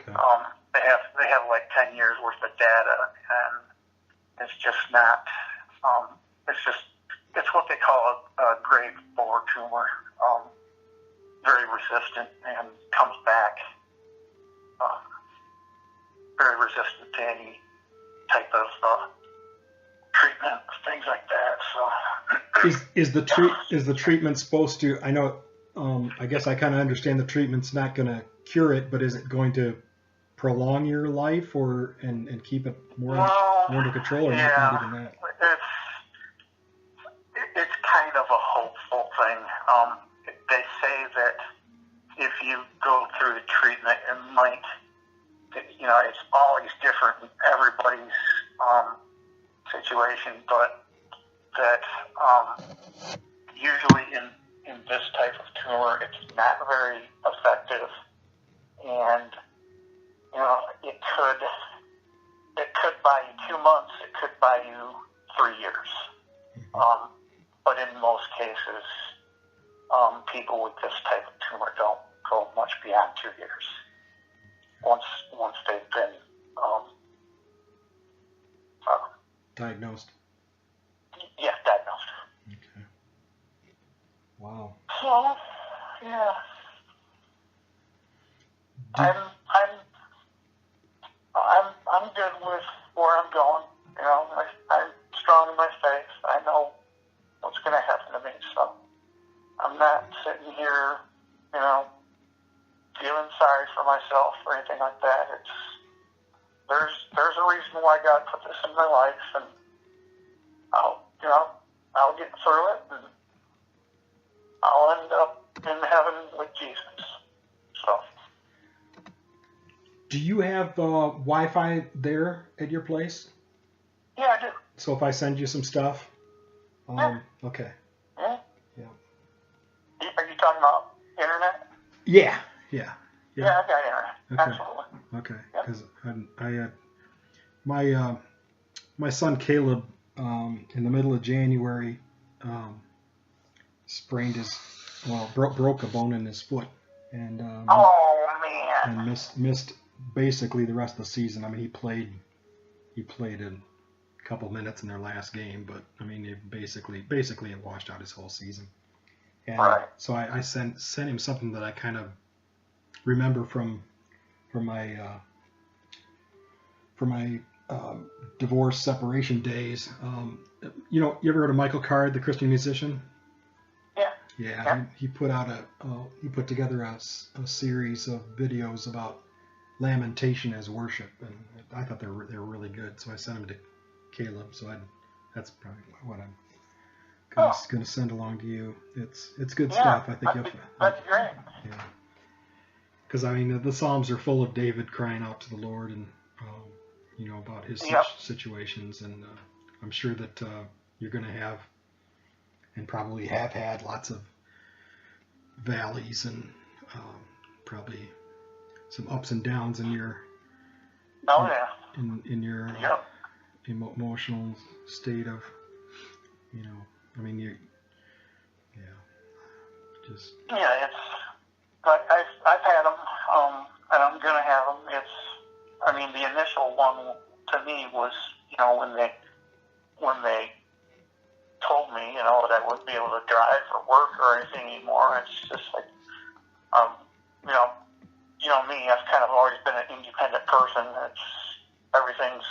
Okay. They have like 10 years worth of data, and it's just not. It's what they call a grade 4 tumor. Very resistant and comes back. Very resistant to any type of treatment, things like that. So is the treatment supposed to? I know. I guess I kind of understand the treatment's not going to cure it, but is it going to prolong your life and keep it more under control, or not even that? It's kind of a hopeful thing. They say that if you go through the treatment, it might. It's always different in everybody's situation, but that usually in this type of tumor, it's not very effective, and it could buy you 2 months, it could buy you 3 years, but in most cases, people with this type of tumor don't go much beyond 2 years. Once they've been diagnosed. Yeah, diagnosed. Okay. Wow. So, yeah. I'm good with where I'm going. I'm strong in my faith. I know what's going to happen to me. So I'm not sitting here, feeling sorry for myself or anything like that. There's a reason why God put this in my life, and I'll get through it, and I'll end up in heaven with Jesus. So. Do you have Wi-Fi there at your place? Yeah, I do. So if I send you some stuff, yeah. Okay. Yeah. Yeah. Are you talking about internet? Yeah, I got internet. Okay. Absolutely. Okay, because my son Caleb in the middle of January broke a bone in his foot, and oh man, and missed basically the rest of the season. I mean, he played a couple minutes in their last game, but I mean, it basically it washed out his whole season. And right. So I sent him something that I kind of remember from my divorce separation days. You ever heard of Michael Card, the Christian musician? Yeah. Yeah. He put out he put together a series of videos about lamentation as worship, and I thought they were really good. So I sent them to Caleb. So that's probably what I'm going to send along to you. It's good stuff. I think that's great. Yeah. Because I mean, the Psalms are full of David crying out to the Lord, and about his situations, and I'm sure that you're going to have, and probably have had, lots of valleys and probably some ups and downs in your in your emotional state of, I mean, but I've had them, and I'm gonna have them. The initial one to me was, when they told me, that I wouldn't be able to drive or work or anything anymore. It's just like, me, I've kind of always been an independent person. Everything's,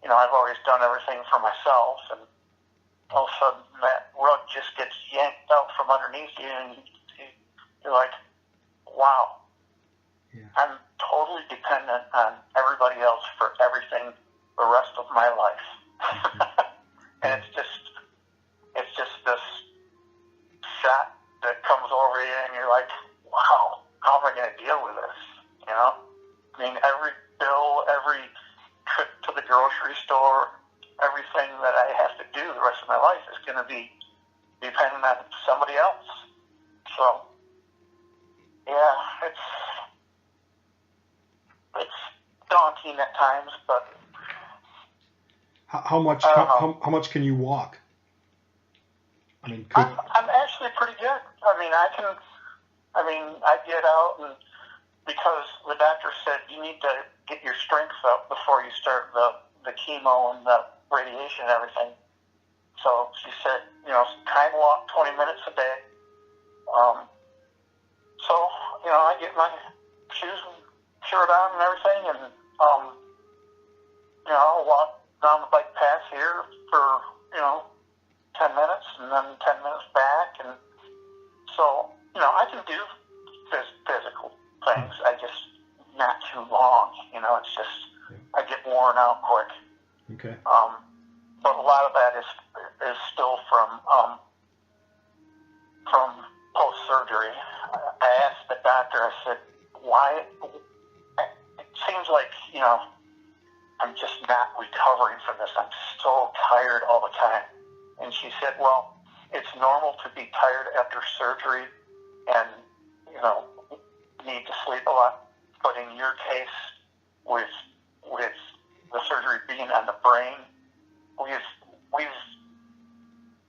I've always done everything for myself, and all of a sudden that rug just gets yanked out from underneath you, and you're like, wow, I'm totally dependent on everybody else for everything the rest of my life. And it's just this shot that comes over you, and you're like, wow, how am I going to deal with this? Every bill, every trip to the grocery store, everything that I have to do the rest of my life is going to be dependent on somebody else. So, yeah, it's daunting at times, but how much can you walk? I'm actually pretty good. I get out, and because the doctor said, you need to get your strength up before you start the chemo and the radiation and everything. So she said, kind of walk 20 minutes a day. So, I get my shoes and shirt on and everything, and, I'll walk down the bike path here for, 10 minutes and then 10 minutes back. And so, I can do physical things. I just, not too long, it's just, I get worn out quick. Okay. But a lot of that is still from post-surgery. I asked the doctor, I said, why? It seems like, I'm just not recovering from this. I'm so tired all the time. And she said, well, it's normal to be tired after surgery and, need to sleep a lot. But in your case, with the surgery being on the brain, we've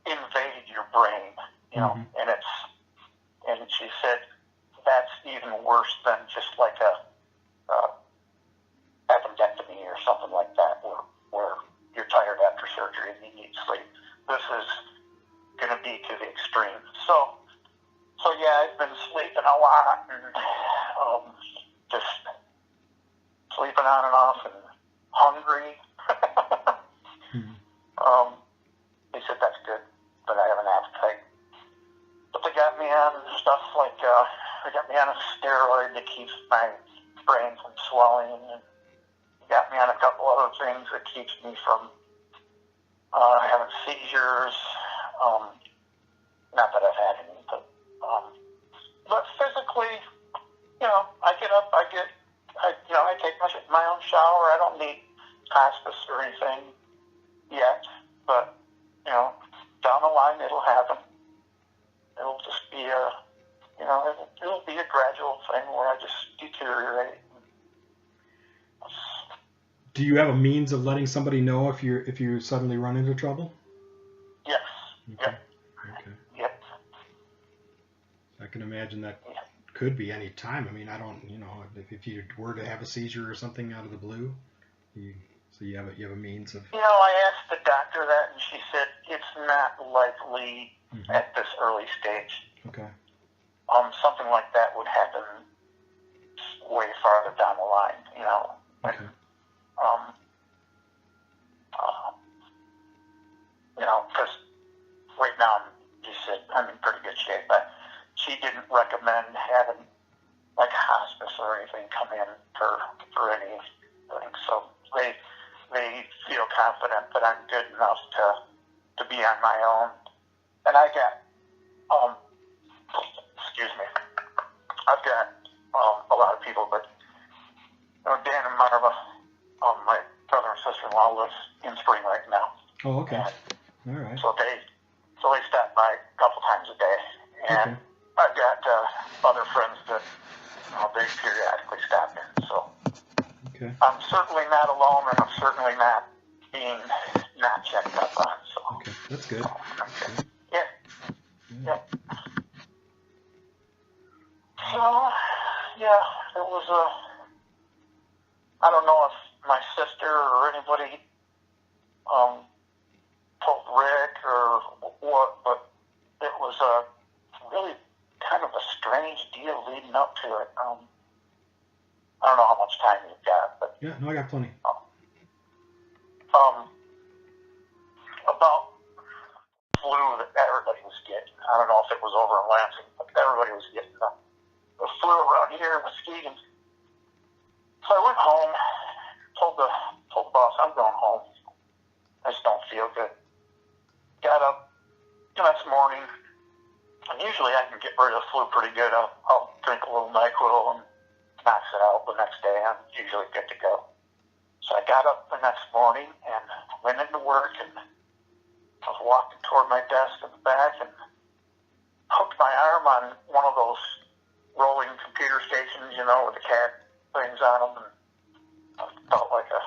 invaded your brain, Mm-hmm. and she said that's even worse than just like a appendectomy or something like that, where you're tired after surgery and you need sleep. This is going to be to the extreme. So yeah, I've been sleeping a lot and just sleeping on and off and hungry. Mm-hmm. They said that's good, but I have an appetite. But they got me on stuff like, they got me on a steroid that keeps my brain from swelling, and got me on a couple other things that keeps me from having seizures. Not that I've had any, but physically, I get up, I take my own shower. I don't need hospice or anything yet, but, down the line it'll happen. It'll just be it'll be a gradual thing where I just deteriorate. Do you have a means of letting somebody know if you suddenly run into trouble? Yes. Okay. Yep. Okay. Yep. I can imagine that could be any time. I mean, I don't, if you were to have a seizure or something out of the blue, you have a means of. I asked the doctor that, and she said it's not likely Mm-hmm. at this early stage. Okay. Something like that would happen way farther down the line. Okay. Because right now she said I'm in pretty good shape, but she didn't recommend having like hospice or anything come in for anything. So they feel confident that I'm good enough to be on my own. And I got, excuse me, I've got a lot of people, but Dan and Marva, my brother and sister-in-law lives in Spring right now. Oh, okay. And all right. So they stop by a couple times a day, and Okay. I've got other friends that they periodically stop in. So Okay. I'm certainly not alone, and I'm certainly not being not checked up on. So Okay, that's good. That's good. yeah. Yeah. So yeah, it was I don't know if my sister or anybody told Rick or what, but it was a really kind of a strange deal leading up to it. I don't know how much time you've got, but Yeah, no, I got plenty. About flu that everybody was getting. I don't know if it was over in Lansing, but everybody was getting the flu around here in Muskegon. So I went home, told the boss I'm going home. I just don't feel good. Got up the next morning, and usually I can get rid of the flu pretty good. I'll drink a little NyQuil and knocks it out. The next day I'm usually good to go. So I got up the next morning and went into work, and I was walking toward my desk in the back and hooked my arm on one of those rolling computer stations, with the CAD things on them, and I felt like a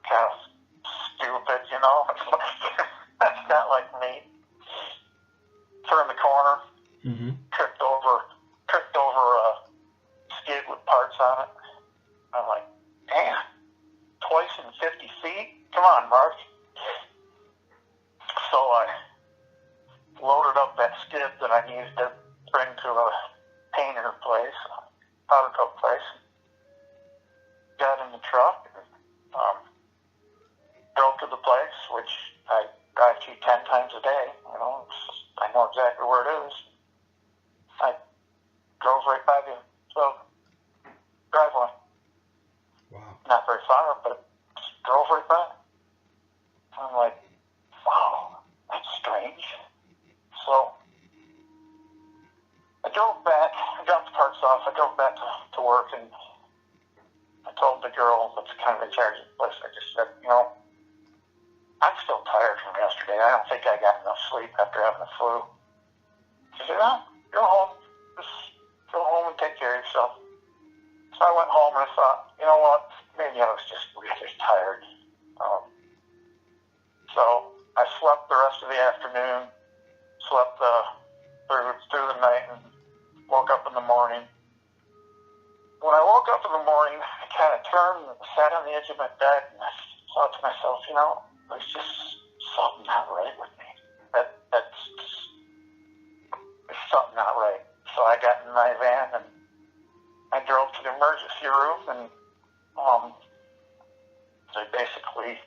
kind of stupid, That's not like me. Turned the corner, tripped over a skid with parts on it. I'm like, on, Mark. So I loaded up that skid that I needed to bring to a painter place, powder coat place. Got in the truck and drove to the place, which I drive to 10 times a day. You know, I know exactly where it is. I drove right by the driveway. Wow. Not very far, but drove right by. I'm like, wow, that's strange. So I drove back, I dropped the parts off, I drove back to work, and I told the girl that's kind of in charge of the place, I just said, you know, I'm still tired from yesterday. I don't think I got enough sleep after having the flu. She said, no, go home. Just go home and take care of yourself. So I went home and I thought, you know what, maybe I was just really tired. So I slept the rest of the afternoon, slept through the night, and woke up in the morning. When I woke up in the morning, I kind of turned and sat on the edge of my bed, and I thought to myself, you know, there's just something not right with me. There's something not right. So I got in my van and I drove to the emergency room, and they basically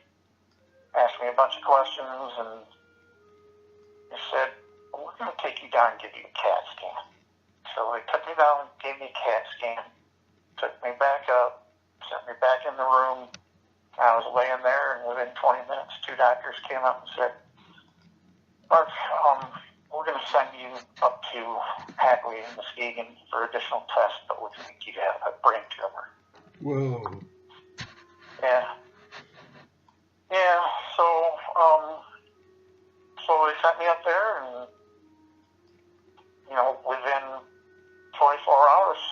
asked me a bunch of questions, and they said, well, we're going to take you down and give you a CAT scan. So they took me down and gave me a CAT scan, took me back up, sent me back in the room. I was laying there, and within 20 minutes, 2 doctors came up and said, Mark, we're going to send you up to Hagley and Muskegon for additional tests, but we think you have a brain tumor. Whoa. Yeah. Yeah, so they sent me up there, and, you know, within 24 hours,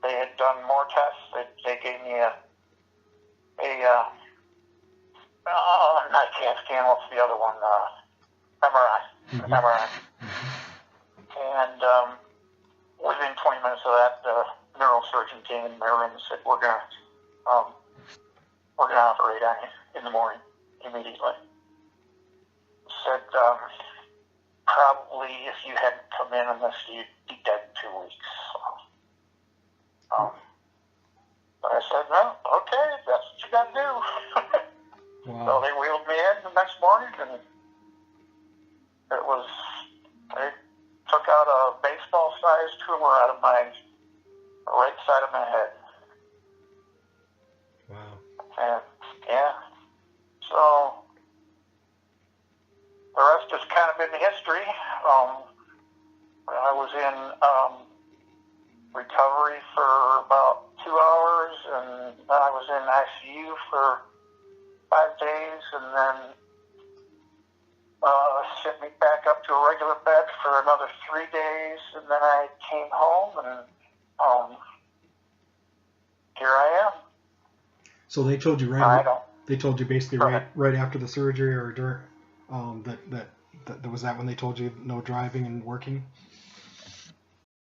they had done more tests. They gave me not CAT scan, what's the other one? MRI. Mm-hmm. MRI. And within 20 minutes of that, the neurosurgeon came in my room and said, we're gonna operate on you in the morning immediately. Said probably if you hadn't come in on this, you'd be dead in 2 weeks. But I said, no, okay, that's what you got to do. Wow. So they wheeled me in the next morning, and they took out a baseball-sized tumor out of my right side of my head. Wow. And, yeah, so the rest has kind of been history. I was in recovery for about 2 hours, and then I was in ICU for 5 days, and then sent me back up to a regular bed for another 3 days, and then I came home, and here I am. So they told you they told you basically right after the surgery, or during that was that when they told you no driving and working?